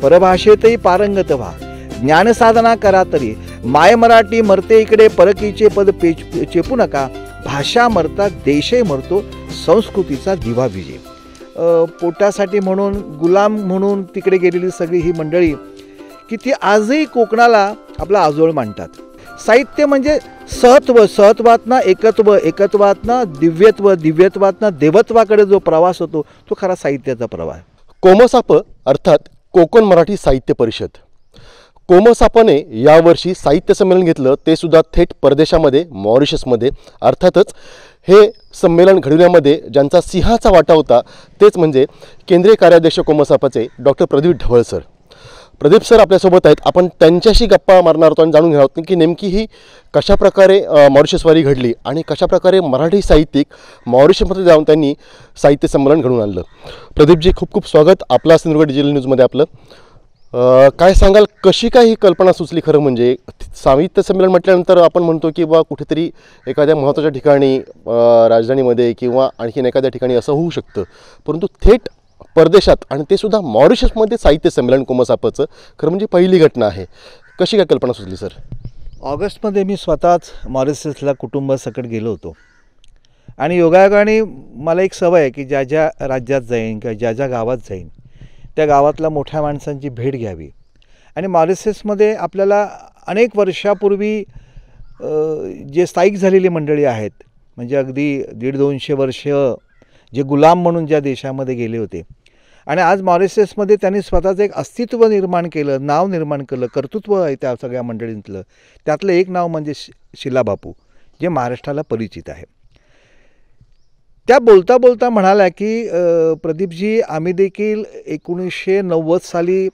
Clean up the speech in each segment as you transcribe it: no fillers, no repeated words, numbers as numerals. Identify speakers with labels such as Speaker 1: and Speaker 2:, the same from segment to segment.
Speaker 1: परभाषेतही पारंगत व्हा, ज्ञानसाधना करा तरी, माय मराठी मरते इकडे परकीचे पद चेपू नका, भाषा मरता देशही मरतो, संस्कृतीचा दिवा विजे. पोटासाठी म्हणून गुलाम म्हणून तिकडे गेलेली सगळी ही मंडळी की ती आजही कोकणाला आपला आजोळ मानतात. साहित्य म्हणजे सहत्व, सहत्वातनं एकत्व, एकत्वातनं दिव्यत्व, दिव्यत्वातनं देवत्वाकडे जो प्रवास होतो तो खरा साहित्याचा प्रवास.
Speaker 2: कोमसाप अर्थात कोकण मराठी साहित्य परिषद. कोमसापने यावर्षी साहित्य संमेलन घेतलं, ते सुद्धा थेट परदेशामध्ये मॉरिशसमध्ये. अर्थातच हे संमेलन घडविण्यामध्ये ज्यांचा सिंहाचा वाटा होता तेच म्हणजे केंद्रीय कार्याध्यक्ष कोमसापाचे doctor Pradeep Dhaval sir. Pradeep sir आपल्यासोबत आहेत. आपण त्यांच्याशी गप्पा मारणार आहोत आणि जाणून घेणार आहोत की नेमकी ही कशाप्रकारे मॉरिशसवारी घडली आणि कशाप्रकारे मराठी साहित्यिक मॉरिशसमध्ये जाऊन त्यांनी साहित्य संमेलन घडवून आणलं. प्रदीपजी, खूप खूप स्वागत आपला सिंधुदुर्ग डिजिटल न्यूजमध्ये आपलं. काय सांगाल, कशी काय ही कल्पना सुचली? खरं म्हणजे साहित्य संमेलन म्हटल्यानंतर आपण म्हणतो की बा कुठेतरी एखाद्या महत्त्वाच्या ठिकाणी राजधानीमध्ये किंवा आणखीन एखाद्या ठिकाणी असं होऊ शकतं, परंतु थेट परदेशात आणि ते सुद्धा मॉरिशसमध्ये साहित्य संमेलन कोमसापाचं खरं म्हणजे पहिली घटना आहे. कशी काय कल्पना सुचली सर?
Speaker 1: ऑगस्टमध्ये मी स्वतःच मॉरिशसला कुटुंबासकट गेलो होतो आणि योगायोगाने मला एक सवय आहे की ज्या ज्या राज्यात जाईन किंवा ज्या ज्या गावात जाईन त्या गावातल्या मोठ्या माणसांची भेट घ्यावी. आणि मॉरिशसमध्ये आपल्याला अनेक वर्षापूर्वी जे स्थायिक झालेली मंडळी आहेत, म्हणजे अगदी 150-200 वर्ष जे गुलाम म्हणून ज्या देशामध्ये गेले होते आणि आज मॉरिशसमध्ये त्यांनी स्वतःचं एक अस्तित्व निर्माण केलं, नाव निर्माण केलं, कर्तृत्व आहे त्या सगळ्या मंडळींतलं. त्यातलं एक नाव म्हणजे शिला बापू, जे महाराष्ट्राला परिचित आहे. त्या बोलता बोलता म्हणाल्या की प्रदीपजी, आम्ही देखील 1990 साली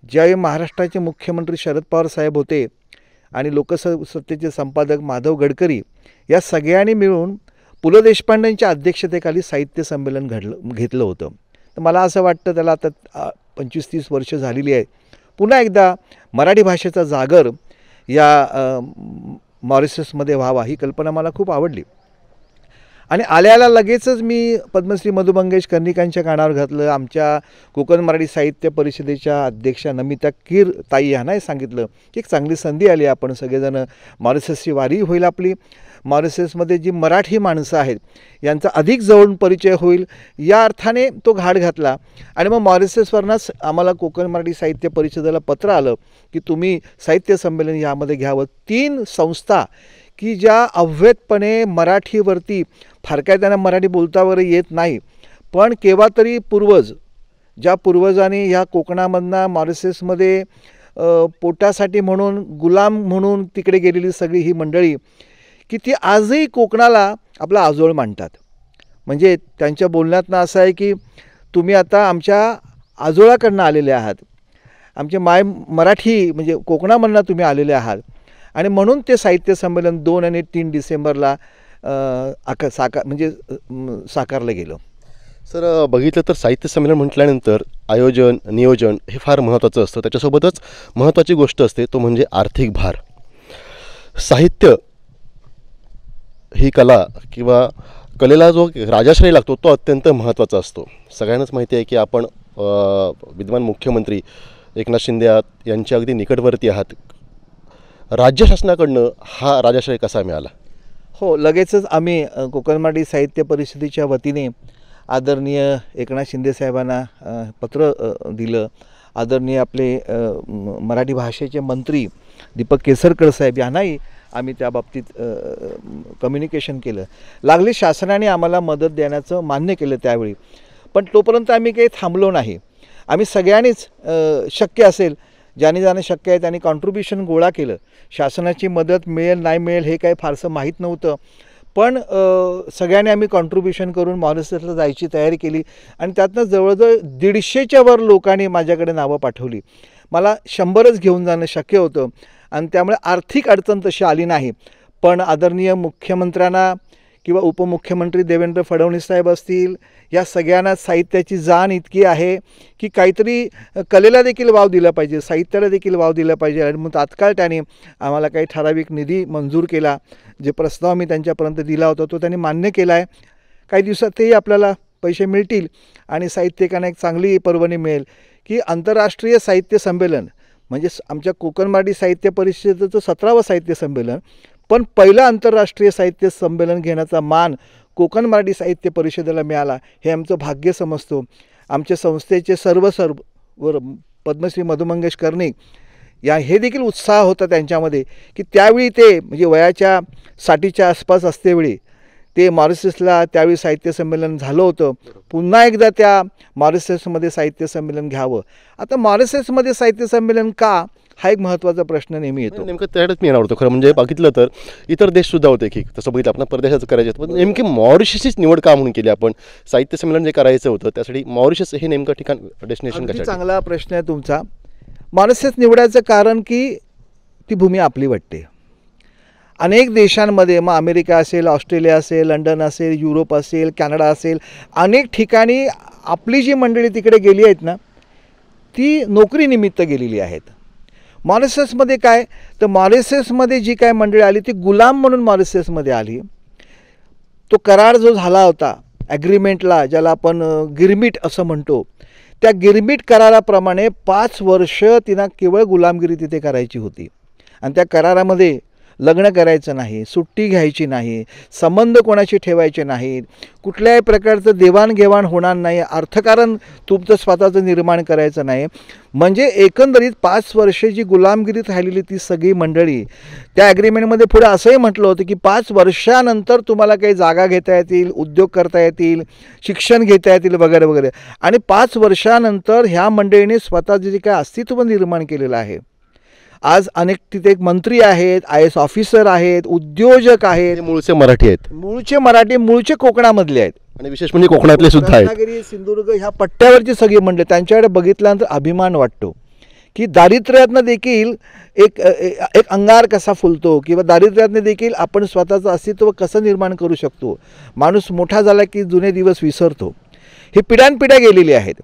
Speaker 1: ज्यावेळी महाराष्ट्राचे मुख्यमंत्री शरद पवार साहेब होते आणि लोकसत्तेचे संपादक माधव गडकरी या सगळ्यांनी मिळून पु ल देशपांडेंच्या अध्यक्षतेखाली साहित्य संमेलन घेतलं होतं. तर मला असं वाटतं त्याला आता 25-30 वर्ष झालेली आहे. पुन्हा एकदा मराठी भाषेचा जागर या मॉरिशसमध्ये व्हावा ही कल्पना मला खूप आवडली आणि आल्याला लगेचच मी पद्मश्री मधु मंगेश कर्णिकांच्या कानावर घातलं. आमच्या कोकण मराठी साहित्य परिषदेच्या अध्यक्षा नमिता कीर ताई यांनाही सांगितलं की एक चांगली संधी आली, आपण सगळेजण मॉरिशसची वारी होईल आपली, मॉरिशसमध्ये जी मराठी माणसं आहेत यांचा अधिक जवळून परिचय होईल, या अर्थाने तो घाट घातला. आणि मग मॉरिशसवरनंच आम्हाला कोकण मराठी साहित्य परिषदेला पत्र आलं की तुम्ही साहित्य संमेलन यामध्ये घ्यावं. 3 संस्था की ज्या अव्यतपणे मराठीवरती, फार काय त्यांना मराठी बोलता वगैरे येत नाही, पण केव्हा तरी ज्या पूर्वजांनी ह्या कोकणामधनं मॉरिशसमध्ये पोटासाठी म्हणून गुलाम म्हणून तिकडे गेलेली सगळी ही मंडळी की ती आजही कोकणाला आपला आजोळ मानतात. म्हणजे त्यांच्या बोलण्यातनं असं आहे की तुम्ही आता आमच्या आजोळाकडनं आलेले आहात, आमचे मराठी म्हणजे कोकणामधनं तुम्ही आलेले आहात. आणि म्हणून ते साहित्य संमेलन 2 आणि 3 डिसेंबरला साकारलं गेलं.
Speaker 2: सर, बघितलं तर साहित्य संमेलन म्हटल्यानंतर आयोजन नियोजन हे फार महत्त्वाचं असतं. त्याच्यासोबतच महत्त्वाची गोष्ट असते तो म्हणजे आर्थिक भार. साहित्य ही कला किंवा कलेला जो राजाश्रय लागतो तो अत्यंत महत्त्वाचा असतो. सगळ्यांनाच माहिती आहे की आपण विद्यमान मुख्यमंत्री एकनाथ शिंदे यांच्या अगदी निकटवर्ती आहात. राज्य शासनाकडनं हा राजाश्रय कसा मिळाला?
Speaker 1: हो, लगेचच आम्ही कोकण मराठी साहित्य परिषदेच्या वतीने आदरणीय एकनाथ शिंदे साहेबांना पत्र दिलं. आदरणीय आपले मराठी भाषेचे मंत्री दीपक केसरकर साहेब यांनाही आम्ही त्या बाबतीत कम्युनिकेशन केलं. लागली शासनाने आम्हाला मदत देण्याचं मान्य केलं त्यावेळी, पण तोपर्यंत आम्ही काही थांबलो नाही. आम्ही सगळ्यांनीच शक्य असेल, ज्याने शक्य आहे त्यांनी कॉन्ट्रिब्युशन गोळा केलं. शासनाची मदत मिळेल नाही मिळेल हे काही फारसं माहीत नव्हतं, पण सगळ्यांनी आम्ही कॉन्ट्रिब्युशन करून मॉरिशसला जायची तयारी केली आणि त्यातनं जवळजवळ 150च्या वर लोकांनी माझ्याकडे नावं पाठवली. मला 100च घेऊन जाणं शक्य होतं आणि त्यामुळे आर्थिक अडचण तशी आली नाही. पण आदरणीय मुख्यमंत्र्यांना किंवा उपमुख्यमंत्री देवेंद्र फडणवीस साहेब असतील, या सगळ्यांना साहित्याची जाण इतकी आहे की काहीतरी कलेला देखील वाव दिला पाहिजे, साहित्याला देखील वाव दिला पाहिजे. आणि मग तात्काळ त्याने आम्हाला काही ठराविक निधी मंजूर केला. जे प्रस्ताव मी त्यांच्यापर्यंत दिला होता तो त्यांनी मान्य केला आहे. काही दिवसात तेही आपल्याला पैसे मिळतील आणि साहित्यिकांना एक चांगली पर्वणी मिळेल की आंतरराष्ट्रीय साहित्य संमेलन म्हणजे आमच्या कोकण मराठी साहित्य परिषदेचं 17वं साहित्य संमेलन, पण पहिलं आंतरराष्ट्रीय साहित्य संमेलन घेण्याचा मान कोकण मराठी साहित्य परिषदेला मिळाला हे आमचं भाग्य समजतो. आमच्या संस्थेचे सर्व पद्मश्री मधु मंगेश कर्णिक या हे देखील उत्साह होता त्यांच्यामध्ये की त्यावेळी ते म्हणजे वयाच्या 60च्या आसपास असतेवेळी ते मॉरिशसला त्यावेळी साहित्य संमेलन झालं होतं. पुन्हा एकदा त्या मॉरिशसमध्ये साहित्य संमेलन घ्यावं. आता मॉरिशसमध्ये साहित्य संमेलन का हा एक महत्त्वाचा प्रश्न नेहमी येतो.
Speaker 2: नेमकं त्याच्यात मी येणार होतो. खरं म्हणजे बघितलं तर इतर देशसुद्धा होते की तसं बघितलं आपण परदेशाचं करायचं, पण नेमकी मॉरिशसचीच निवड का म्हणून केली आपण? साहित्य संमेलन जे करायचं होतं त्यासाठी मॉरिशस हे नेमकं ठिकाण डेस्टिनेशन कशासाठी?
Speaker 1: चांगला प्रश्न आहे तुमचा. मॉरिशस निवडायचं कारण की ती भूमी आपली वाटते. अनेक देशांमध्ये मग अमेरिका असेल, ऑस्ट्रेलिया असेल, लंडन असेल, युरोप असेल, कॅनडा असेल, अनेक ठिकाणी आपली जी मंडळी तिकडे गेली आहेत ना ती नोकरीनिमित्त गेलेली आहेत. मॉरिशसमध्ये काय तर मॉरिशसमध्ये जी काय मंडळी आली ती गुलाम म्हणून मॉरिशसमध्ये आली. तो करार जो झाला होता ॲग्रीमेंटला, ज्याला आपण गिरमिट असं म्हणतो, त्या गिरमिट कराराप्रमाणे 5 वर्ष तिनं केवळ गुलामगिरी तिथे करायची होती. आणि त्या करारामध्ये लग्न करायचं नाही, सुट्टी घ्यायची नाही, संबंध कोणाशी ठेवायचे नाहीत, कुठल्याही प्रकारचं देवाणघेवाण होणार नाही, अर्थकारण तुमचं स्वतःचं निर्माण करायचं नाही. म्हणजे एकंदरीत 5 वर्षे जी गुलामगिरीत राहिलेली ती सगळी मंडळी त्या ॲग्रीमेंटमध्ये पुढे असंही म्हटलं होतं की 5 वर्षानंतर तुम्हाला काही जागा घेता येतील, उद्योग करता येतील, शिक्षण घेता येतील वगैरे वगैरे. आणि 5 वर्षानंतर ह्या मंडळीने स्वतःचं जे काय अस्तित्व निर्माण केलेलं आहे. आज अनेक तिथे मंत्री आहेत, IAS ऑफिसर आहेत, उद्योजक आहेत,
Speaker 2: मूळचे मराठी आहेत,
Speaker 1: मूळचे मराठी, मूळचे कोकणामधले आहेत
Speaker 2: आणि विशेष म्हणजे कोकणातले सुद्धा आहेत.
Speaker 1: रत्नागिरी, सिंधुदुर्ग ह्या पट्ट्यावरची सगळी मंडळी. त्यांच्याकडे बघितल्यानंतर अभिमान वाटतो की दारिद्र्यातनं देखील एक अंगार कसा फुलतो किंवा दारिद्र्यातनं देखील आपण स्वतःचं अस्तित्व कसं निर्माण करू शकतो. माणूस मोठा झाला की जुने दिवस विसरतो. ही पिढ्यानपिढ्या गेलेली आहेत,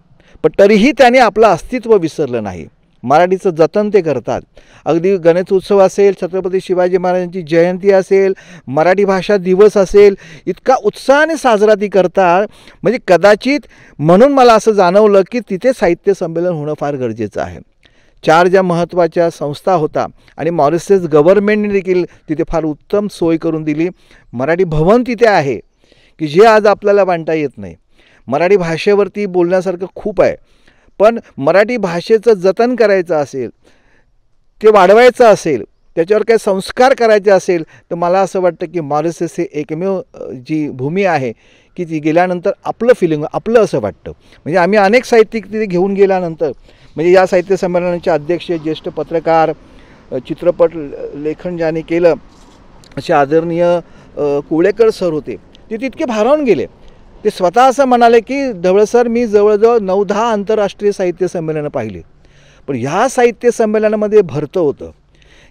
Speaker 1: पण तरीही त्याने आपलं अस्तित्व विसरलं नाही. मराठीचं जतन ते करतात. अगदी गणेश उत्सव असेल, छत्रपती शिवाजी महाराजांची जयंती असेल, मराठी भाषा दिवस असेल, इतका उत्साहाने साजरा ती करतात. म्हणजे कदाचित म्हणून मला असं जाणवलं की तिथे साहित्य संमेलन होणं फार गरजेचं आहे. 4 ज्या महत्त्वाच्या संस्था होता आणि मॉरिशस गव्हर्नमेंटने देखील तिथे फार उत्तम सोय करून दिली. मराठी भवन तिथे आहे की जे आज आपल्याला मांडता येत नाही. मराठी भाषेवरती बोलण्यासारखं खूप आहे, पण मराठी भाषेचं जतन करायचं असेल, ते वाढवायचं असेल, त्याच्यावर काही संस्कार करायचे असेल तर मला असं वाटतं की मॉरिशस हे एकमेव जी भूमी आहे की ती गेल्यानंतर आपलं फिलिंग आपलं असं वाटतं. म्हणजे आम्ही अनेक साहित्यिक तिथे घेऊन गेल्यानंतर म्हणजे या साहित्य संमेलनाचे अध्यक्ष, ज्येष्ठ पत्रकार, चित्रपट लेखन ज्याने केलं असे आदरणीय कुवळेकर सर होते. ते तितके भारावून गेले. ते स्वतः असं म्हणाले की ढवळे सर, मी जवळजवळ 9-10 आंतरराष्ट्रीय साहित्य संमेलनं पाहिली, पण ह्या साहित्य संमेलनामध्ये भरतं होतं.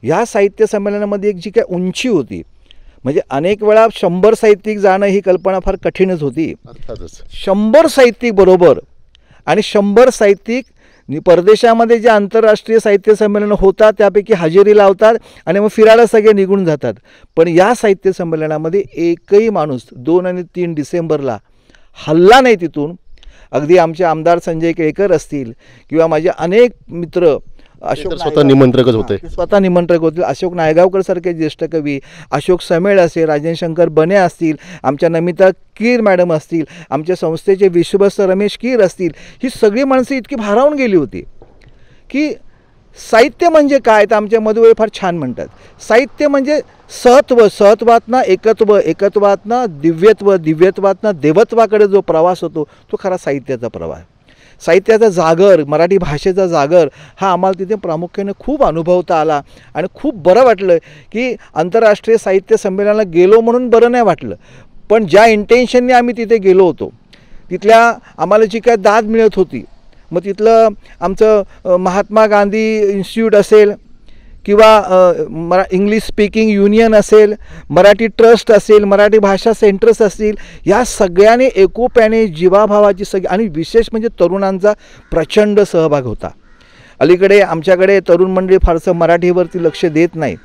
Speaker 1: ह्या साहित्य संमेलनामध्ये एक जी काय उंची होती, म्हणजे अनेक वेळा 100 साहित्यिक जाणं ही कल्पना फार कठीणच होती. 100 साहित्यिक बरोबर आणि 100 साहित्यिक परदेशामध्ये जे आंतरराष्ट्रीय साहित्य संमेलन होतात त्यापैकी हजेरी लावतात आणि मग फिरायला सगळे निघून जातात. पण या साहित्य संमेलनामध्ये एकही माणूस 2 आणि 3 डिसेंबरला हल्ला नाही तिथून. अगदी आमचे आमदार संजय केळकर असतील किंवा माझे अनेक मित्र, अशोक
Speaker 2: स्वतः निमंत्रकच होते,
Speaker 1: स्वतः निमंत्रक होते, अशोक नायगावकर सारखे ज्येष्ठ कवी, अशोक समेळ असेल, राजेंद्र शंकर बने असतील, आमच्या नमिता कीर मॅडम असतील, आमच्या संस्थेचे विश्वस्त रमेश कीर असतील, ही सगळी माणसं इतकी भारावून गेली होती की साहित्य म्हणजे काय. तर आमच्या मधुबाई फार छान म्हणतात, साहित्य म्हणजे सहत्व, सहत्वातनं एकत्व, एकत्वातनं दिव्यत्व, दिव्यत्वातनं देवत्वाकडे जो प्रवास होतो तो खरा साहित्याचा प्रवास. साहित्याचा जागर, मराठी भाषेचा जागर हा आम्हाला तिथे प्रामुख्याने खूप अनुभवता आला आणि खूप बरं वाटलं की आंतरराष्ट्रीय साहित्य संमेलनाला गेलो म्हणून बरं नाही वाटलं, पण ज्या इंटेन्शनने आम्ही तिथे गेलो होतो तिथल्या आम्हाला जी काय दाद मिळत होती, मग तिथलं आमचं महात्मा गांधी इन्स्टिट्यूट असेल किंवा इंग्लिश स्पीकिंग युनियन असेल, मराठी ट्रस्ट असेल, मराठी भाषा सेंटर्स असतील, या सगळ्याने एकोप्याने जीवाभावाची सगळी आणि विशेष म्हणजे तरुणांचा प्रचंड सहभाग होता. अलीकडे आमच्याकडे तरुण मंडळी फारसं मराठीवरती लक्ष देत नाही,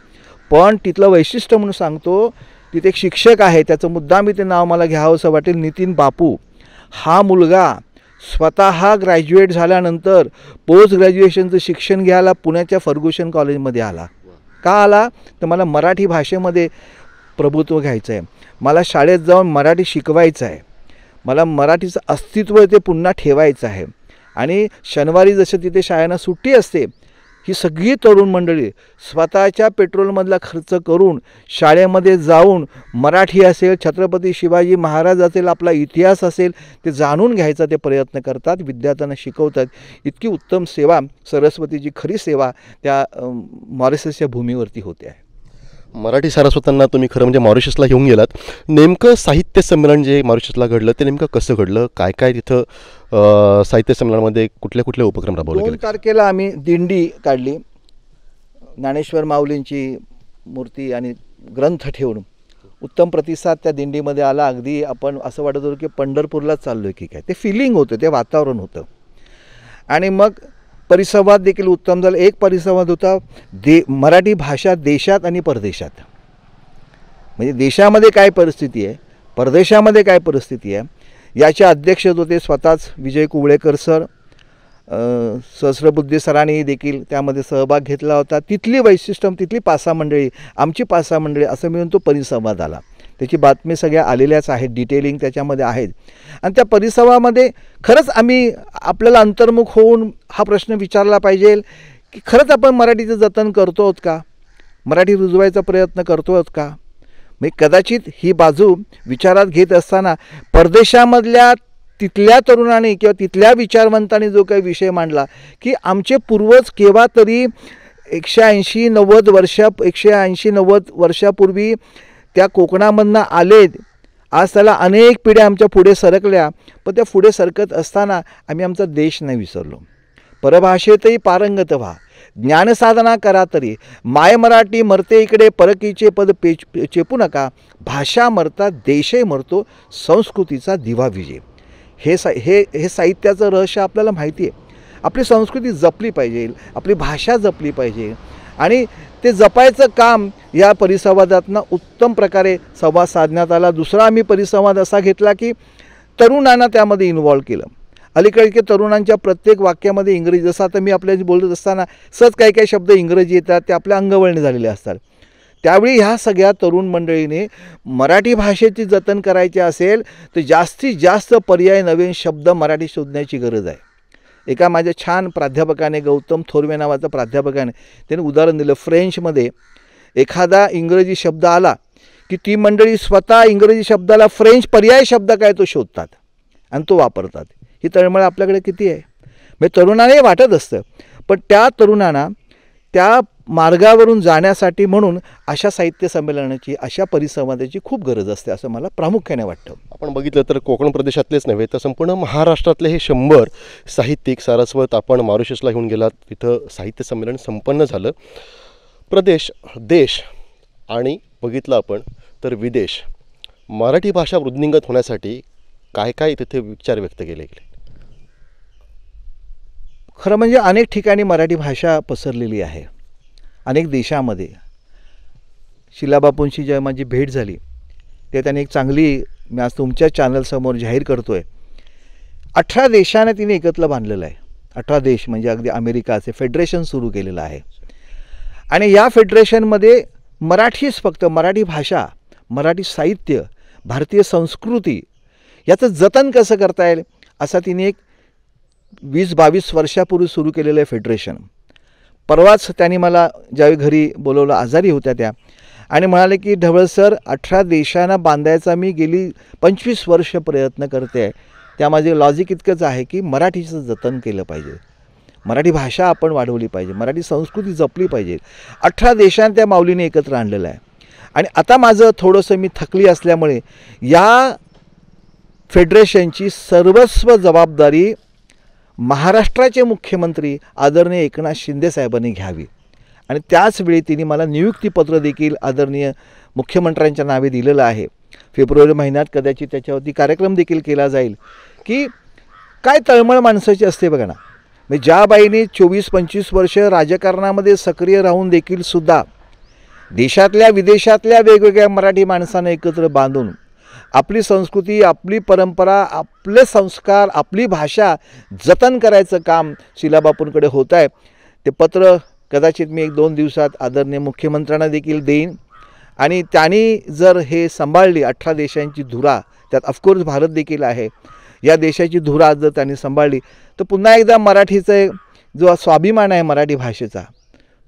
Speaker 1: पण तिथलं वैशिष्ट्य म्हणून सांगतो, तिथे एक शिक्षक आहे, त्याचं मुद्दाम ते नाव मला घ्यावंसं वाटेल, नितीन बापू. हा मुलगा स्वतः ग्रॅज्युएट झाल्यानंतर पोस्ट ग्रॅज्युएशनचं शिक्षण घ्यायला पुण्याच्या फर्ग्युसन कॉलेजमध्ये आला. का आला तर मला मराठी भाषेमध्ये प्रभुत्व घ्यायचं आहे, मला शाळेत जाऊन मराठी शिकवायचं आहे, मला मराठीचं अस्तित्व ते पुन्हा ठेवायचं आहे. आणि शनिवारी जसं तिथे शाळांना सुट्टी असते, ही सगळी तरुण मंडळी स्वतःच्या पेट्रोलमधला खर्च करून शाळेमध्ये जाऊन मराठी असेल, छत्रपती शिवाजी महाराज असेल, आपला इतिहास असेल ते जाणून घ्यायचा ते प्रयत्न करतात, विद्यार्थ्यांना शिकवतात. इतकी उत्तम सेवा, सरस्वतीची खरी सेवा त्या मॉरिशसच्या भूमीवरती होते आहे.
Speaker 2: मराठी सारस्वतांना तुम्ही खरं म्हणजे मॉरिशसला घेऊन गेलात. नेमकं साहित्य संमेलन जे मॉरिशसला घडलं ते नेमकं कसं घडलं, काय काय तिथं साहित्य संमेलनामध्ये कुठले कुठले उपक्रम राबवले
Speaker 1: 2
Speaker 2: गेले?
Speaker 1: तारखेला आम्ही दिंडी काढली. ज्ञानेश्वर माऊलींची मूर्ती आणि ग्रंथ ठेवून उत्तम प्रतिसाद त्या दिंडीमध्ये आला. अगदी आपण असं वाटत होतं की पंढरपूरलाच चाललो आहे की काय. ते फिलिंग होतं, ते वातावरण होतं. आणि मग परिसंवाद देखील उत्तम झाला. एक परिसंवाद होता मराठी भाषा देशात आणि परदेशात. म्हणजे देशामध्ये काय परिस्थिती आहे, परदेशामध्ये काय परिस्थिती आहे, याचे अध्यक्ष होते स्वतःच विजय कुवळेकर सर. सहस्रबुद्धे सरांनी देखील त्यामध्ये सहभाग घेतला होता. तिथली वैशिष्ट्य, तिथली 5-6 मंडळी, आमची 5-6 मंडळी असं मिळून तो परिसंवाद आला. त्याची बातमी सगळ्या आलेल्याच आहेत, डिटेलिंग त्याच्यामध्ये आहेत. आणि त्या परिसंवादामध्ये खरंच आम्ही आपल्याला अंतर्मुख होऊन हा प्रश्न विचारला पाहिजे की खरंच आपण मराठीचं जतन करतो आहोत का, मराठी रुजवायचा प्रयत्न करतो आहोत का. म्हणजे कदाचित ही बाजू विचारात घेत असताना परदेशामधल्या तिथल्या तरुणांनी किंवा तिथल्या विचारवंतांनी जो काही विषय मांडला की आमचे पूर्वज केव्हा तरी 180-90 वर्षापूर्वी त्या कोकणामधनं आले. आज त्याला अनेक पिढ्या आमच्या पुढे सरकल्या, पण त्या पुढे सरकत असताना आम्ही आमचा देश नाही विसरलो. परभाषेतही पारंगत व्हा, ज्ञानसाधना करा तरी, माय मराठी मरते इकडे परकीचे पद चेपू नका, भाषा मरता देशही मरतो, संस्कृतीचा दिवा विजे. हे साहित्याचं रहस्य आपल्याला माहिती आहे. आपली संस्कृती जपली पाहिजे, आपली भाषा जपली पाहिजे. आणि ते जपायचं काम या परिसंवादातनं उत्तम प्रकारे संवाद साधण्यात आला. दुसरा आम्ही परिसंवाद असा घेतला की तरुणांना त्यामध्ये इन्व्हॉल्व केलं. अलीकडे तरुणांच्या प्रत्येक वाक्यामध्ये इंग्रजी, जसं आता मी आपल्याशी बोलत असताना सहज काही काही शब्द इंग्रजी येतात, ते आपल्या अंगवळणी झालेले असतात. त्यावेळी ह्या सगळ्या तरुण मंडळीने मराठी भाषेची जतन करायची असेल तर जास्तीत जास्त पर्याय, नवीन शब्द मराठी शोधण्याची गरज आहे. एका माझ्या छान प्राध्यापकाने, गौतम थोरवे नावाचा प्राध्यापकाने, त्याने उदाहरण दिलं. फ्रेंचमध्ये एखादा इंग्रजी शब्द आला की ती मंडळी स्वतः इंग्रजी शब्दाला फ्रेंच पर्याय शब्द काय तो शोधतात आणि तो वापरतात. ही तळमळ आपल्याकडे किती आहे. म्हणजे तरुणांनाही वाटत असतं, पण त्या तरुणांना त्या मार्गावरून जाण्यासाठी म्हणून अशा साहित्य संमेलनाची, अशा परिसंवादाची खूप गरज असते असं मला प्रामुख्याने वाटतं.
Speaker 2: आपण बघितलं तर कोकण प्रदेशातलेच नव्हे तर संपूर्ण महाराष्ट्रातले हे 100 साहित्यिक सारस्वत आपण मॉरिशसला घेऊन गेलात. तिथं साहित्य संमेलन संपन्न झालं. प्रदेश, देश आणि बघितलं आपण तर विदेश, मराठी भाषा वृद्धिंगत होण्यासाठी काय काय तिथे विचार व्यक्त केले गेले.
Speaker 1: खरं म्हणजे अनेक ठिकाणी मराठी भाषा पसरलेली आहे, अनेक देशामध्ये. शिलाबापूंशी जेव्हा माझी भेट झाली ते त्याने एक चांगली, मी आज तुमच्या चॅनलसमोर जाहीर करतो आहे, 18 देशाने तिने एकत्र बांधलेलं आहे. 18 देश म्हणजे अगदी अमेरिकाचे फेडरेशन सुरू केलेलं आहे. आणि या फेडरेशनमध्ये मराठीच फक्त, मराठी भाषा, मराठी साहित्य, भारतीय संस्कृती याचं जतन कसं करता येईल असा तिने एक 20-22 वर्षापूर्वी सुरू केलेलं आहे फेडरेशन. परवाच त्यांनी मला ज्यावेळी घरी बोलवलं, आजारी होत्या त्या, आणि म्हणाले की ढवळ सर, 18 देशांना बांधायचा मी गेली 25 वर्ष प्रयत्न करते आहे. त्यामागे लॉजिक इतकंच आहे की मराठीचं जतन केलं पाहिजे, मराठी भाषा आपण वाढवली पाहिजे, मराठी संस्कृती जपली पाहिजे. 18 देशांत त्या माऊलीने एकत्र आणलेलं आहे. आणि आता माझं थोडंसं मी थकली असल्यामुळे या फेडरेशनची सर्वस्व जबाबदारी महाराष्ट्राचे मुख्यमंत्री आदरणीय एकनाथ शिंदे साहेबांनी घ्यावी. आणि त्याचवेळी तिने मला नियुक्तीपत्र देखील आदरणीय मुख्यमंत्र्यांच्या नावे दिलेलं आहे. फेब्रुवारी महिन्यात कदाचित त्याच्यावरती कार्यक्रम देखील केला जाईल. की काय तळमळ माणसाची असते बघा ना. म्हणजे ज्या बाईने 24-25 वर्ष राजकारणामध्ये सक्रिय राहून देखील सुद्धा देशातल्या विदेशातल्या वेगवेगळ्या मराठी माणसांना एकत्र बांधून आपली संस्कृती, आपली परंपरा, आपले संस्कार, आपली भाषा जतन करायचं काम शिलाबापूंकडे होत आहे. ते पत्र कदाचित मी 1-2 दिवसात आदरणीय मुख्यमंत्र्यांना देखील देईन आणि त्यांनी जर हे सांभाळली 18 देशांची धुरा, त्यात ऑफकोर्स भारत देखील आहे, या देशाची धुरा जर त्यांनी सांभाळली तर पुन्हा एकदा मराठीचा जो स्वाभिमान आहे मराठी भाषेचा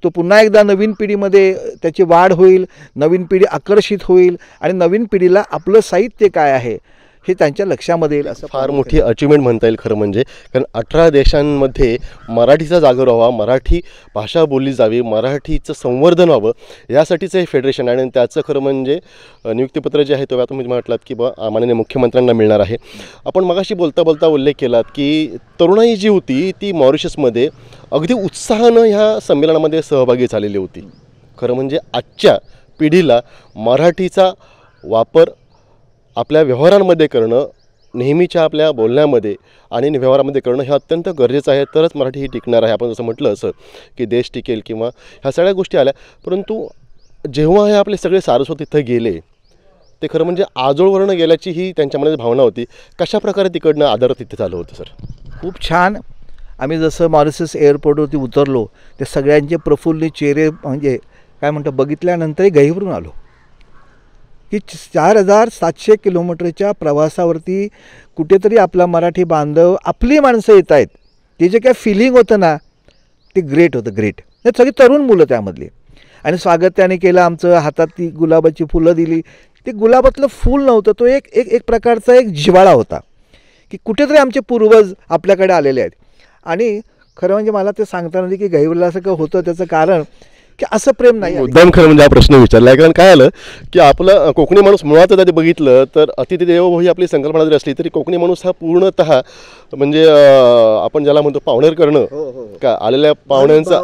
Speaker 1: तो पुन्हा एकदा नवीन पिढीमध्ये त्याची वाढ होईल, नवीन पिढी आकर्षित होईल आणि नवीन पिढीला आपलं साहित्य काय आहे हे त्यांच्या लक्षामध्ये येईल. असं
Speaker 2: फार मोठी अचिव्हमेंट म्हणता येईल खरं म्हणजे, कारण 18 देशांमध्ये मराठीचा जागर व्हावा, मराठी भाषा बोलली जावी, मराठीचं संवर्धन व्हावं यासाठीचं हे फेडरेशन आहे. आणि त्याचं खरं म्हणजे नियुक्तीपत्र जे आहे तो आता तुम्ही म्हटलात की माननीय मुख्यमंत्र्यांना मिळणार आहे. आपण मगाशी बोलता बोलता उल्लेख केलात की तरुणाई जी होती ती मॉरिशसमध्ये अगदी उत्साहानं ह्या संमेलनामध्ये सहभागी झालेली होती. खरं म्हणजे आजच्या पिढीला मराठीचा वापर आपल्या व्यवहारांमध्ये करणं, नेहमीच्या आपल्या बोलण्यामध्ये आणि व्यवहारामध्ये करणं हे अत्यंत गरजेचं आहे. तरच मराठी ही टिकणार आहे. आपण जसं म्हटलं असं की देश टिकेल किंवा ह्या सगळ्या गोष्टी आल्या, परंतु जेव्हा हे आपले सगळे सारस्वत तिथं गेले ते खरं म्हणजे आजोळवरनं गेल्याची ही त्यांच्यामध्ये भावना होती. कशाप्रकारे तिकडनं आदर तिथे चालू होतं सर?
Speaker 1: खूप छान. आम्ही जसं मॉरिशस एअरपोर्टवरती उतरलो ते सगळ्यांचे प्रफुल्लित चेहरे म्हणजे काय म्हणतो बघितल्यानंतरही गहिवरून आलो की 4700 किलोमीटरच्या प्रवासावरती कुठेतरी आपला मराठी बांधव, आपली माणसं येत आहेत. ते जे काय फिलिंग होतं ना ते ग्रेट होतं, ग्रेट. सगळी तरुण मुलं त्यामधली. आणि स्वागत त्याने केलं आमचं, हातात ती गुलाबाची फुलं दिली. ते गुलाबातलं फूल नव्हतं, तो एक एक एक प्रकारचा एक जिव्हाळा होता की कुठेतरी आमचे पूर्वज आपल्याकडे आलेले आहेत. आणि खरं म्हणजे मला ते सांगताना की गहिवरल्यासारखं होतं त्याचं कारण की असं प्रेम नाही.
Speaker 2: मुद्दाम खरं म्हणजे हा प्रश्न विचारला आहे, कारण काय आलं की आपलं कोकणी माणूस मुळात जर बघितलं तर अतिथी देवो भव ही आपली संकल्पना जरी असली तरी कोकणी माणूस हा पूर्णतः म्हणजे आपण ज्याला म्हणतो पाहुणेर करणं का आलेल्या पाहुण्यांचा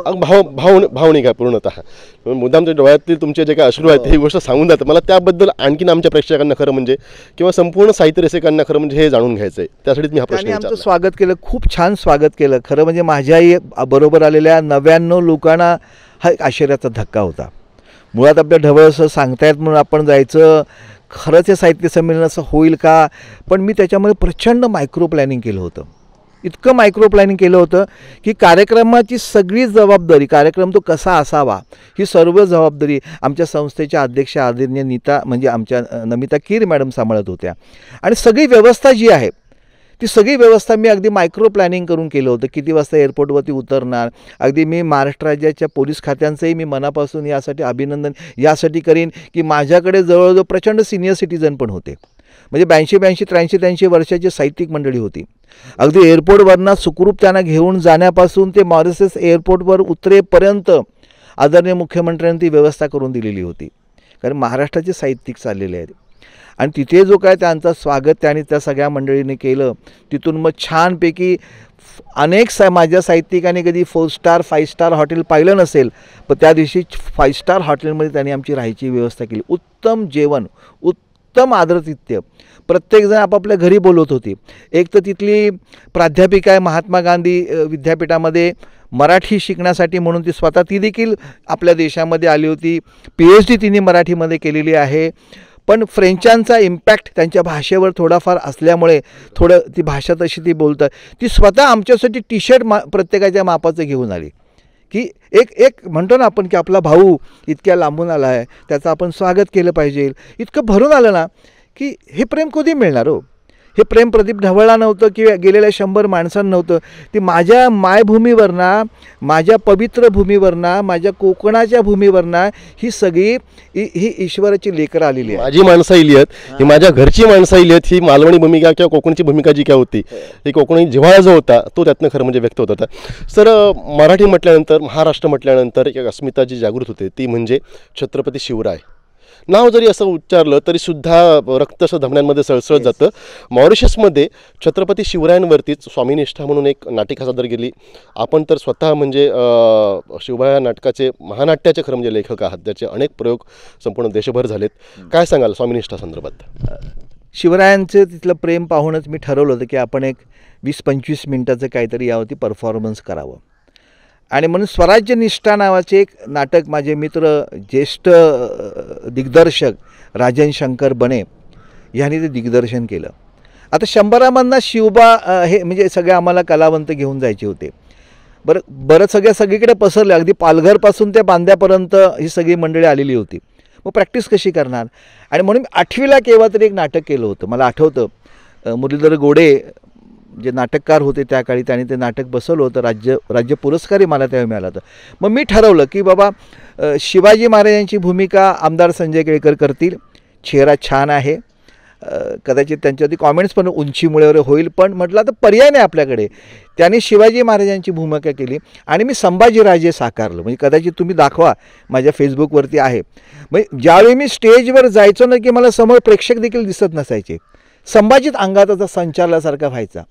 Speaker 2: भावनिक आहे पूर्णतः. मुद्दाम डोळ्यातील तुमचे जे काही अश्रू आहेत ही गोष्ट सांगून जातं. मला त्याबद्दल आणखीन आमच्या प्रेक्षकांना खरं म्हणजे किंवा संपूर्ण साहित्य रसिकांना खरं म्हणजे हे जाणून घ्यायचं आहे, त्यासाठीच मी हा प्रश्न
Speaker 1: विचारला. आमचं स्वागत केलं, खूप छान स्वागत केलं. खरं म्हणजे माझ्याही बरोबर आलेल्या 99 लोकांना हा एक आश्चर्याचा धक्का होता. मुळात आपल्या ढवळ असं सांगतायत म्हणून आपण जायचं, खरंच हे साहित्य संमेलन असं होईल का? पण मी त्याच्यामध्ये प्रचंड मायक्रो प्लॅनिंग केलं होतं. इतकं मायक्रो प्लॅनिंग केलं होतं की कार्यक्रमाची सगळी जबाबदारी, कार्यक्रम तो कसा असावा ही सर्व जबाबदारी आमच्या संस्थेच्या अध्यक्षा आदरणीय नीता म्हणजे आमच्या नमिता कीर मॅडम सांभाळत होत्या. आणि सगळी व्यवस्था जी आहे ती सगळी व्यवस्था मी अगदी मायक्रो प्लॅनिंग करून केलं होतं. किती वाजता एअरपोर्टवरती उतरणार, अगदी मी महाराष्ट्र राज्याच्या पोलीस खात्यांचंही मी मनापासून यासाठी अभिनंदन यासाठी करीन की माझ्याकडे जवळजवळ प्रचंड सिनियर सिटीजन पण होते. म्हणजे 83 वर्षाची साहित्यिक मंडळी होती. अगदी एअरपोर्टवरनं सुखरूप त्यांना घेऊन जाण्यापासून ते मॉरिशस एअरपोर्टवर उतरेपर्यंत आदरणीय मुख्यमंत्र्यांनी ती व्यवस्था करून दिलेली होती. कारण महाराष्ट्राचे साहित्यिक चाललेले आहेत. आणि तिथे जो काय त्यांचं स्वागत त्यांनी त्या सगळ्या मंडळीने केलं, तिथून मग छानपैकी अनेक माझ्या साहित्यिकांनी कधी 4 स्टार 5 स्टार हॉटेल पाहिलं नसेल, पण त्या दिवशी 5 स्टार हॉटेलमध्ये त्यांनी आमची राहायची व्यवस्था केली. उत्तम जेवण, उत्तम आदरातिथ्य. प्रत्येकजण आपापल्या घरी बोलवत होती. एक तर तिथली प्राध्यापिका आहे महात्मा गांधी विद्यापीठामध्ये मराठी शिकण्यासाठी म्हणून ती स्वतः ती देखील आपल्या देशामध्ये आली होती. PhD तिने मराठीमध्ये केलेली आहे. पण फ्रेंचांचा इम्पॅक्ट त्यांच्या भाषेवर थोडाफार असल्यामुळे थोडं ती भाषा तशी ती बोलतात. ती स्वतः आमच्यासाठी टी-शर्ट प्रत्येकाच्या मापाचं घेऊन आली की एक म्हणतो ना आपण की आपला भाऊ इतक्या लांबून आला आहे, त्याचं आपण स्वागत केलं पाहिजे. इतकं भरून आलं ना की हे प्रेम कधी मिळणार हो? हे प्रेम प्रदीप ढवळला नव्हतं किंवा गेलेल्या 100 माणसांना नव्हतं. ती माझ्या मायभूमीवरना, माझ्या पवित्र भूमीवरना, माझ्या कोकणाच्या भूमीवरना ही सगळी ही ईश्वराची लेकरं आलेली आहे.
Speaker 2: माझी माणसं आली आहेत, ही माझ्या घरची माणसं आली आहेत. ही मालवणी भूमिका किंवा कोकणची भूमिका जी काय होती, ही कोकणी जिव्हाळा जो होता तो त्यातनं खरं म्हणजे व्यक्त होत होता. सर, मराठी म्हटल्यानंतर, महाराष्ट्र म्हटल्यानंतर एक अस्मिता जी जागृत होते ती म्हणजे छत्रपती शिवराय. नाव जरी असं उच्चारलं तरीसुद्धा रक्त असं धमन्यांमध्ये सळसळत जातं. मॉरिशसमध्ये छत्रपती शिवरायांवरतीच स्वामीनिष्ठा म्हणून एक नाटिका सादर केली. आपण तर स्वतः म्हणजे शिवराय नाटकाचे महानाट्याचे खरं म्हणजे लेखक आहात, त्याचे अनेक प्रयोग संपूर्ण देशभर झालेत. काय सांगाल स्वामीनिष्ठा संदर्भात?
Speaker 1: शिवरायांचं तिथलं प्रेम पाहूनच मी ठरवलं होतं की आपण एक 20-25 मिनटाचं काहीतरी यावरती परफॉर्मन्स करावं. आणि म्हणून स्वराज्य निष्ठा नावाचे एक नाटक माझे मित्र ज्येष्ठ दिग्दर्शक राजन शंकर बने ह्यांनी ते दिग्दर्शन केलं. आता 100मधनं शिवबा हे म्हणजे सगळे आम्हाला कलावंत घेऊन जायचे होते. बरं सगळीकडे पसरले, अगदी पालघरपासून ते बांद्यापर्यंत ही सगळी मंडळी आलेली होती. मग प्रॅक्टिस कशी करणार? आणि म्हणून 8वीला केव्हा तरी एक नाटक केलं होतं. मला आठवतं मुरलीधर गोडे जे नाटककार होते त्या काळी, त्यांनी ते नाटक बसवलं होतं. राज्य पुरस्कारही मला तेव्हा मिळाला होता. मग मी ठरवलं की बाबा शिवाजी महाराजांची भूमिका आमदार संजय केळकर करतील. चेहरा छान आहे, कदाचित त्यांच्यावरती कॉमेंट्स पण उंचीमुळे वगैरे होईल, पण म्हटलं तर पर्याय नाही आपल्याकडे. त्यांनी शिवाजी महाराजांची भूमिका केली आणि मी संभाजीराजे साकारलं. म्हणजे कदाचित तुम्ही दाखवा, माझ्या फेसबुकवरती आहे. म्हणजे ज्यावेळी मी स्टेजवर जायचो ना की मला समोर प्रेक्षक देखील दिसत नसायचे. संभाजीत अंगात असा संचारल्यासारखा व्हायचा.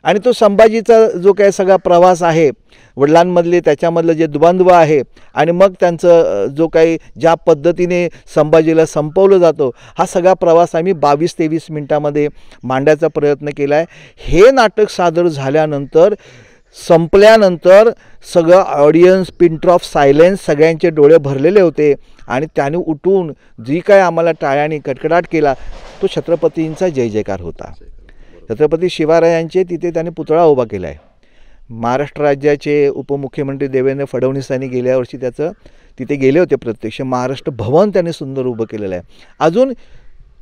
Speaker 1: आणि तो संभाजीचा जो काही सगळा प्रवास आहे, वडिलांमधले त्याच्यामधलं जे द्वंद्व आहे, आणि मग त्यांचं जो काही ज्या पद्धतीने संभाजीला संपवलं जातं, हा सगळा प्रवास आम्ही 22-23 मिनटामध्ये मांडायचा प्रयत्न केला आहे. हे नाटक सादर झाल्यानंतर संपल्यानंतर सगळं ऑडियन्स पिन ऑफ सायलेन्स, सगळ्यांचे डोळे भरलेले होते. आणि त्याने उठून जी काय आम्हाला टाळ्यांनी कडकडाट केला तो छत्रपतींचा जय जयकार होता. छत्रपती शिवरायांचे तिथे त्याने पुतळा उभा केला आहे. महाराष्ट्र राज्याचे उपमुख्यमंत्री देवेंद्र फडणवीस यांनी गेल्या वर्षी त्याचं तिथे गेले होते प्रत्यक्ष. महाराष्ट्र भवन त्याने सुंदर उभं केलेलं आहे. अजून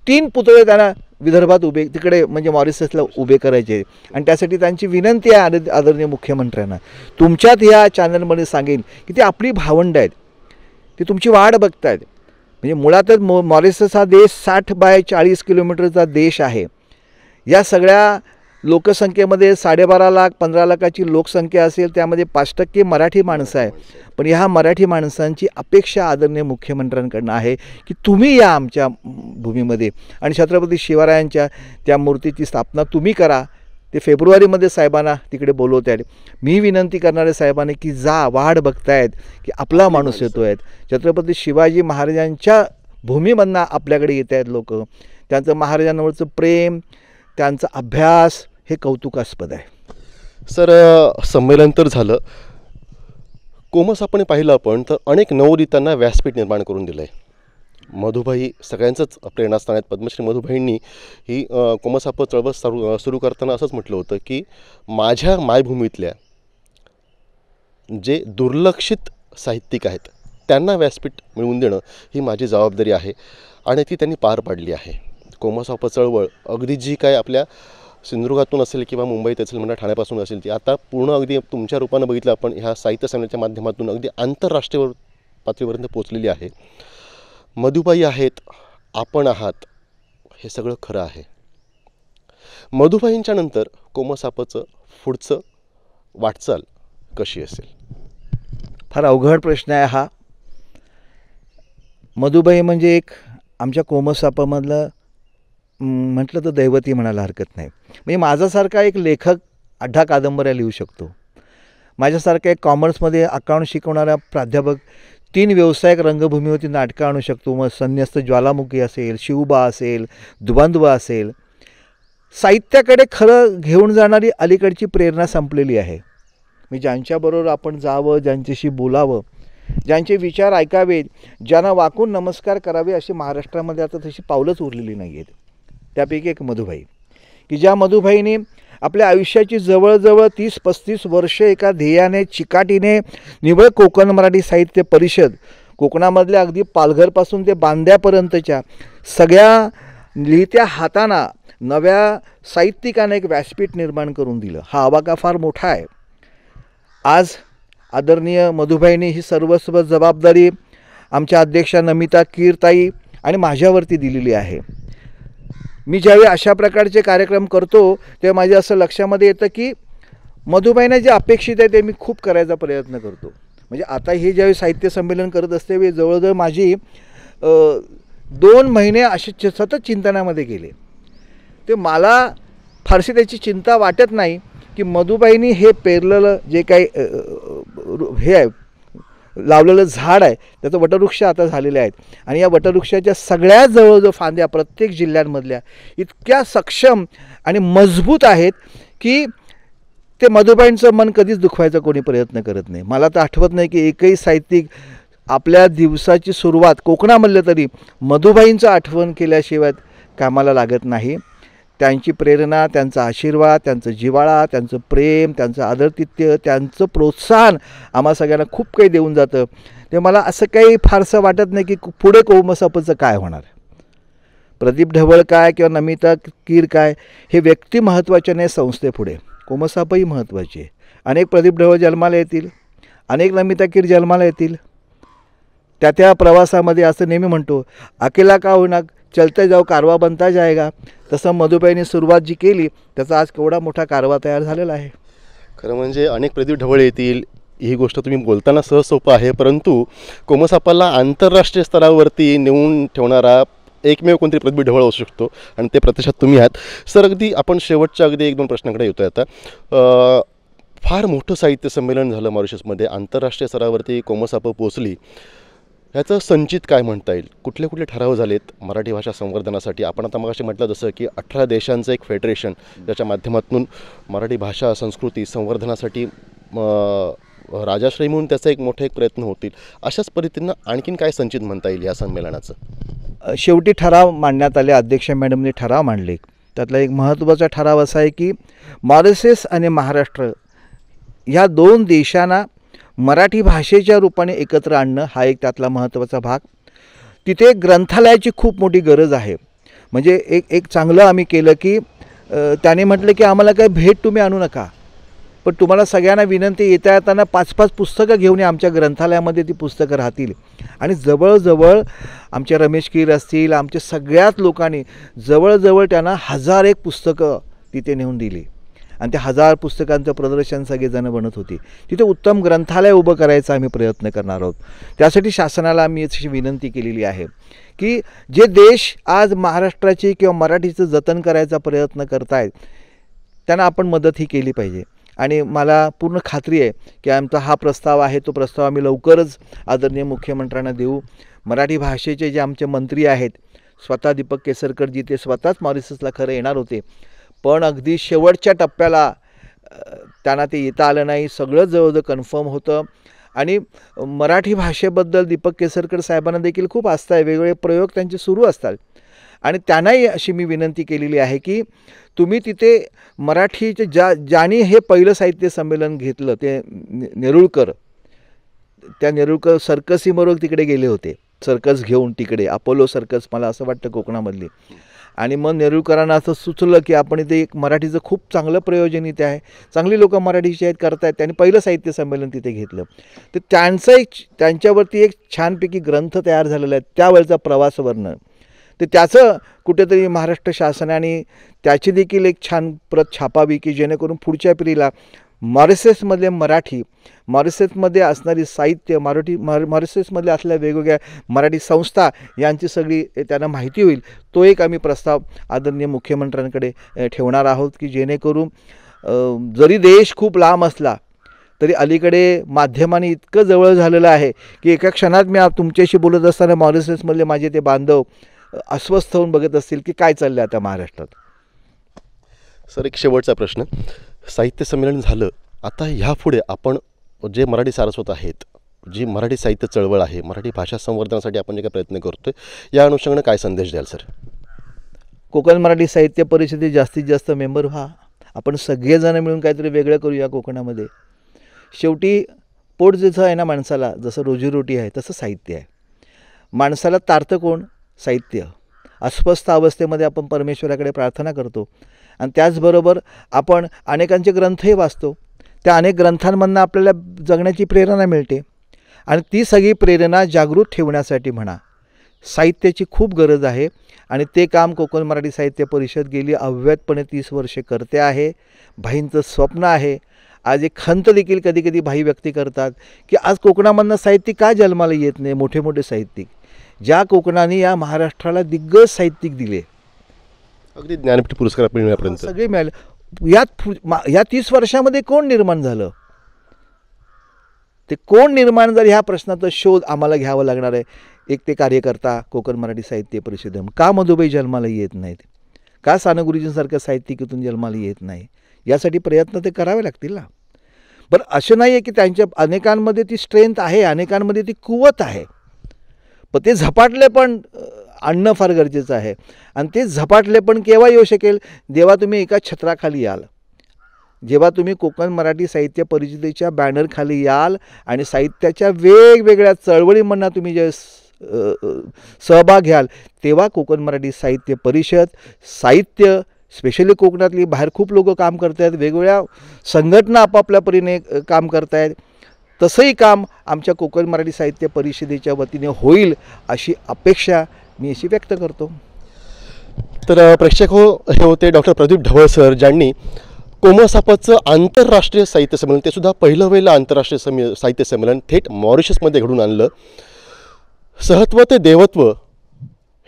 Speaker 1: 3 पुतळे त्यांना विदर्भात उभे तिकडे म्हणजे मॉरिशसला उभे करायचे. आणि त्यासाठी त्यांची विनंती आहे आदरणीय मुख्यमंत्र्यांना, तुमच्यात ह्या चॅनलमध्ये सांगेन की ती आपली भावंड आहेत, ती तुमची वाट बघतायत. म्हणजे मुळातच मॉरिशस हा देश 60 बाय 40 किलोमीटरचा देश आहे. या सगळ्या लोकसंख्येमध्ये 12.5 लाख 15 लाखाची लोकसंख्या असेल, त्यामध्ये 5% मराठी माणसं आहे. पण ह्या मराठी माणसांची अपेक्षा आदरणीय मुख्यमंत्र्यांकडनं आहे की तुम्ही या आमच्या भूमीमध्ये आणि छत्रपती शिवरायांच्या त्या मूर्तीची स्थापना तुम्ही करा. ते फेब्रुवारीमध्ये साहेबांना तिकडे बोलवते आहे. मी विनंती करणारे साहेबांनी की जा, वाढ बघतायत की आपला माणूस येतो आहे. छत्रपती शिवाजी महाराजांच्या भूमीमधनं आपल्याकडे येत आहेत लोक. त्यांचं महाराजांवरचं प्रेम, त्यांचा अभ्यास हे कौतुकास्पद आहे.
Speaker 2: सर, संमेलन तर झालं. कोमस आपण पाहिलं आपण तर अनेक नवोदितांना व्यासपीठ निर्माण करून दिलं आहे. मधुबाई सगळ्यांचंच प्रेरणास्थान आहेत. पद्मश्री मधुबाईंनी ही कोमसाप चळवळ सुरू करताना असंच म्हटलं होतं की माझ्या मायभूमीतल्या जे दुर्लक्षित साहित्यिक आहेत त्यांना व्यासपीठ मिळवून देणं ही माझी जबाबदारी आहे आणि ती त्यांनी पार पाडली आहे. कोमसाप चळवळ अगदी जी काय आपल्या सिंधुदुर्गातून असेल किंवा मुंबईत असेल म्हणा ठाण्यापासून असेल, ती आता पूर्ण अगदी तुमच्या रूपानं बघितलं आपण ह्या साहित्य संमेलनाच्या माध्यमातून अगदी आंतरराष्ट्रीय पातळीपर्यंत पोचलेली आहे. मधुबाई आहेत, आपण आहात, हे सगळं खरं आहे. मधुबाईंच्या नंतर कोमसापचं पुढचं वाटचाल कशी असेल?
Speaker 1: फार अवघड प्रश्न आहे हा. मधुबाई म्हणजे एक आमच्या कोमसापामधलं म्हटलं तर दैवती म्हणायला हरकत नाही. म्हणजे माझ्यासारखा एक लेखक 18 कादंबऱ्या लिहू शकतो. माझ्यासारखा एक कॉमर्समध्ये अकाउंट शिकवणारा प्राध्यापक 3 व्यावसायिक रंगभूमीवरती नाटकं आणू शकतो. मग संन्यस्त ज्वालामुखी असेल, शिवबा असेल, द्वंद्व असेल. साहित्याकडे खरं घेऊन जाणारी अलीकडची प्रेरणा संपलेली आहे. मी ज्यांच्याबरोबर आपण जावं, ज्यांच्याशी बोलावं, ज्यांचे विचार ऐकावेत, ज्यांना वाकून नमस्कार करावे, अशी महाराष्ट्रामध्ये आता तशी पावलंच उरलेली नाही आहेत. त्यापैकी एक मधुबाई, की ज्या मधुबाईने आपल्या आयुष्याची जवळजवळ 30-35 वर्ष एका ध्येयाने चिकाटीने निव्वळ कोकण मराठी साहित्य परिषद, कोकणामधल्या अगदी पालघरपासून ते बांद्यापर्यंतच्या सगळ्या लिहित्या हातांना नव्या साहित्यिकाने एक व्यासपीठ निर्माण करून दिलं. हा आवाका फार मोठा आहे. आज आदरणीय मधुबाईंनी ही सर्वस्व जबाबदारी आमच्या अध्यक्षा नमिता कीरताई आणि माझ्यावरती दिलेली आहे. मी ज्यावेळी अशा प्रकारचे कार्यक्रम करतो तेव्हा माझ्या असं लक्षामध्ये येतं की मधुबाईंना जे अपेक्षित आहे ते मी खूप करायचा प्रयत्न करतो. म्हणजे आता हे ज्यावेळी साहित्य संमेलन करत असते वेळी जवळजवळ माझी 2 महिने असे सतत चिंतनामध्ये गेले. ते मला फारशी त्याची चिंता वाटत नाही की मधुबाईंनी हे पेरलेलं जे काही हे आहे, लावलेलं झाड आहे, त्याचं वटवृक्ष आता झालेले आहेत. आणि या वटवृक्षाच्या सगळ्या जवळजवळ फांद्या प्रत्येक जिल्ह्यांमधल्या इतक्या सक्षम आणि मजबूत आहेत की ते मधुबाईंचं मन कधीच दुखवायचा कोणी प्रयत्न करत नाही. मला तर आठवत नाही की एकही साहित्यिक आपल्या दिवसाची सुरुवात कोकणामधलं तरी मधुबाईंचं आठवण केल्याशिवाय कामाला लागत नाही. त्यांची प्रेरणा, त्यांचा आशीर्वाद, त्यांचं जिव्हाळा, त्यांचं प्रेम, त्यांचं आदरातिथ्य, त्यांचं प्रोत्साहन आम्हा सगळ्यांना खूप काही देऊन जातं. ते मला असं काही फारसं वाटत नाही की पुढे कोमसापचं काय होणार. प्रदीप ढवळ काय किंवा नमिता कीर काय हे व्यक्ती महत्त्वाचे नाही, संस्थेपुढे कोमसापही महत्त्वाची आहे. अनेक प्रदीप ढवळ जन्माला येतील, अनेक नमिता कीर जन्माला येतील. त्या प्रवासामध्ये असं नेहमी म्हणतो, अकेला का होईना चलते जाऊ कारवा बनता जाएगा. तसं मधुबाईंनी सुरुवात जी केली त्याचा आज केवढा मोठा कारवा तयार झालेला आहे.
Speaker 2: खरं म्हणजे अनेक प्रदीप ढवळ येतील ही गोष्ट तुम्ही बोलताना सहज सोपं आहे, परंतु कोमसापाला आंतरराष्ट्रीय स्तरावरती नेऊन ठेवणारा एकमेव कोणतरी प्रदीप ढवळ असू शकतो आणि ते प्रत्यक्षात तुम्ही आहात. सर, अगदी आपण शेवटच्या अगदी 1-2 प्रश्नाकडे येतो आहे आता. फार मोठं साहित्य संमेलन झालं मॉरिशसमध्ये, आंतरराष्ट्रीय स्तरावरती कोमसापं पोचली. ह्याचं संचित काय म्हणता येईल? कुठले कुठले ठराव झालेत मराठी भाषा संवर्धनासाठी? आपण आता मगाशी म्हटलं जसं की 18 देशांचं एक फेडरेशन ज्याच्या माध्यमातून मराठी भाषा संस्कृती संवर्धनासाठी राजाश्रय म्हणून त्याचा एक मोठा एक प्रयत्न होतील. अशाच पद्धतीनं आणखीन काय संचित म्हणता येईल या संमेलनाचं?
Speaker 1: शेवटी ठराव मांडण्यात आले. अध्यक्ष मॅडमने ठराव मांडले. त्यातला एक महत्त्वाचा ठराव असा आहे की मॉरिशस आणि महाराष्ट्र ह्या 2 देशांना मराठी भाषेच्या रूपाने एकत्र आणणं हा एक त्यातला महत्त्वाचा भाग. तिथे ग्रंथालयाची खूप मोठी गरज आहे. म्हणजे एक चांगलं आम्ही केलं की त्याने म्हटलं की आम्हाला काही भेट तुम्ही आणू नका, पण तुम्हाला सगळ्यांना विनंती, येता येताना 5-5 पुस्तकं घेऊन या. आमच्या ग्रंथालयामध्ये ती पुस्तकं राहतील. आणि जवळजवळ आमचे रमेश कीर असतील, आमच्या सगळ्याच लोकांनी जवळजवळ त्यांना 1001 पुस्तकं तिथे नेऊन दिली. आणि त्या 1000 पुस्तकांचं प्रदर्शन सगळेजण बनत होती. तिथे उत्तम ग्रंथालय उभं करायचा आम्ही प्रयत्न करणार आहोत. त्यासाठी शासनाला आम्ही अशी विनंती केलेली आहे की जे देश आज महाराष्ट्राची किंवा मराठीचं जतन करायचा प्रयत्न करत आहेत त्यांना आपण मदतही केली पाहिजे. आणि मला पूर्ण खात्री आहे की आमचा हा प्रस्ताव आहे तो प्रस्ताव आम्ही लवकरच आदरणीय मुख्यमंत्र्यांना देऊ. मराठी भाषेचे जे आमचे मंत्री आहेत, स्वतः दीपक केसरकरजी, ते स्वतःच मॉरिशसला खरं येणार होते, पण अगदी शेवटच्या टप्प्याला त्यांना ते येता आलं नाही. सगळं जवळजवळ कन्फर्म होतं. आणि मराठी भाषेबद्दल दीपक केसरकर साहेबांना देखील खूप आस्था आहे. वेगवेगळे प्रयोग त्यांचे सुरू असतात. आणि त्यांनाही अशी मी विनंती केलेली आहे की तुम्ही तिथे मराठीचे ज्यांनी हे पहिलं साहित्य संमेलन घेतलं ते नेरुळकर, त्या नेरुळकर सर्कसीबरोबर तिकडे गेले होते, सर्कस घेऊन तिकडे, अपोलो सर्कस मला असं वाटतं कोकणामधली. आणि मग नेरुळकरांना असं सुचलं की आपण इथे एक मराठीचं खूप चांगलं प्रयोजन इथे आहे, चांगली लोकं मराठीची आहेत, करतायत. त्यांनी पहिलं साहित्य संमेलन तिथे घेतलं. तर त्यांच्यावरती एक छानपैकी ग्रंथ तयार झालेला आहे, त्यावेळचा प्रवास वर्णन. तर त्याचं कुठेतरी महाराष्ट्र शासनाने त्याची देखील एक छान प्रत छापावी की जेणेकरून पुढच्या पिढीला मॉरिशसमधले मराठी, मॉरिशसमध्ये असणारी साहित्य, मॉरिशसमधल्या असलेल्या वेगवेगळ्या मराठी संस्था यांची सगळी त्यांना माहिती होईल. तो एक आम्ही प्रस्ताव आदरणीय मुख्यमंत्र्यांकडे ठेवणार आहोत की जेणेकरून जरी देश खूप लांब असला तरी अलीकडे माध्यमांनी इतकं जवळ झालेलं आहे की एका क्षणात मी तुमच्याशी बोलत असताना मॉरिशसमधले माझे ते बांधव अस्वस्थ होऊन बघत असतील की काय चाललं आता महाराष्ट्रात.
Speaker 2: सर, एक शेवटचा प्रश्न. साहित्य संमेलन झालं, आता ह्यापुढे आपण जे मराठी सारस्वत आहेत, जी मराठी साहित्य चळवळ आहे, मराठी भाषा संवर्धनासाठी आपण जे काही प्रयत्न करतोय, या अनुषंगाने काय संदेश द्याल सर?
Speaker 1: कोकण मराठी साहित्य परिषदेत जास्तीत जास्त मेंबर व्हा. आपण सगळेजण मिळून काहीतरी वेगळं करूया कोकणामध्ये. शेवटी पोट जसं आहे ना माणसाला, जसं रोजीरोटी आहे तसं साहित्य आहे. माणसाला तारतं कोण? साहित्य. अस्वस्थ अवस्थेमध्ये आपण परमेश्वराकडे प्रार्थना करतो आणि त्याचबरोबर आपण अनेकांचे ग्रंथही वाचतो. त्या अनेक ग्रंथांमधून आपल्याला जगण्याची प्रेरणा मिळते आणि ती सगळी प्रेरणा जागृत ठेवण्यासाठी म्हणा साहित्याची खूप गरज आहे. आणि ते काम कोकण मराठी साहित्य परिषद गेली अव्याहतपणे 30 वर्षे करते आहे. भाईंचं स्वप्न आहे. आज एक खंत देखील कधी कधी भाई व्यक्त करतात की आज कोकणामधनं साहित्यिक का जन्माला येत नाही, मोठे मोठे साहित्यिक, ज्या कोकणाने या महाराष्ट्राला दिग्गज साहित्यिक दिले,
Speaker 2: अगदी ज्ञानपीठ पुरस्कार मिळण्यापर्यंत
Speaker 1: सगळे मिळाले. या 30 वर्षामध्ये कोण निर्माण झालं, ते कोण निर्माण झालं ह्या प्रश्नाचा शोध आम्हाला घ्यावा लागणार आहे. एक ते कार्यकर्ता कोकण मराठी साहित्य परिषद. का मधुबाई जन्माला येत नाहीत, का सानगुरुजींसारखं साहित्यिक इथून जन्माला येत नाही, यासाठी प्रयत्न ते करावे लागतील ना. बरं, असं नाही आहे की त्यांच्या अनेकांमध्ये ती स्ट्रेंथ आहे, अनेकांमध्ये ती कुवत आहे, पण ते झपाटले पण आणणं फार गरजेचं आहे. आणि ते झपाटले पण केव्हा येऊ शकेल, जेव्हा तुम्ही एका छत्राखाली याल, जेव्हा तुम्ही कोकण मराठी साहित्य परिषदेच्या बॅनरखाली याल आणि साहित्याच्या वेगवेगळ्या चळवळींमधून तुम्ही जे सहभाग घ्याल, तेव्हा कोकण मराठी साहित्य परिषद, साहित्य स्पेशली कोकणातली बाहेर खूप लोक काम करत आहेत, वेगवेगळ्या संघटना आपापल्या परीने काम करत आहेत, तसंही काम आमच्या कोकण मराठी साहित्य परिषदेच्या वतीने होईल अशी अपेक्षा मी अशी व्यक्त करतो.
Speaker 2: तर प्रेक्षक हो, हे होते डॉक्टर प्रदीप ढवळ सर, ज्यांनी कोमसापाचं आंतरराष्ट्रीय साहित्य संमेलन, ते सुद्धा पहिलं वेळेला आंतरराष्ट्रीय साहित्य संमेलन थेट मॉरिशसमध्ये घडून आणलं. सहत्व ते देवत्व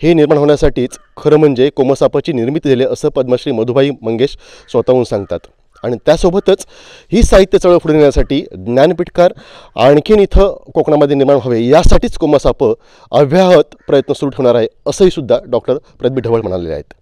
Speaker 2: हे निर्माण होण्यासाठीच खरं म्हणजे कोमसापाची निर्मिती झाली असं पद्मश्री मधुबाई मंगेश स्वतःहून सांगतात. आणि त्यासोबतच ही साहित्य चळवळ पुढे नेण्यासाठी ज्ञानपीठकार आणखीन इथं कोकणामध्ये निर्माण व्हावे यासाठीच कोमसाप अव्याहत प्रयत्न सुरू ठेवणार आहे, असंही सुद्धा डॉक्टर प्रदीप ढवळ म्हणालेले आहेत.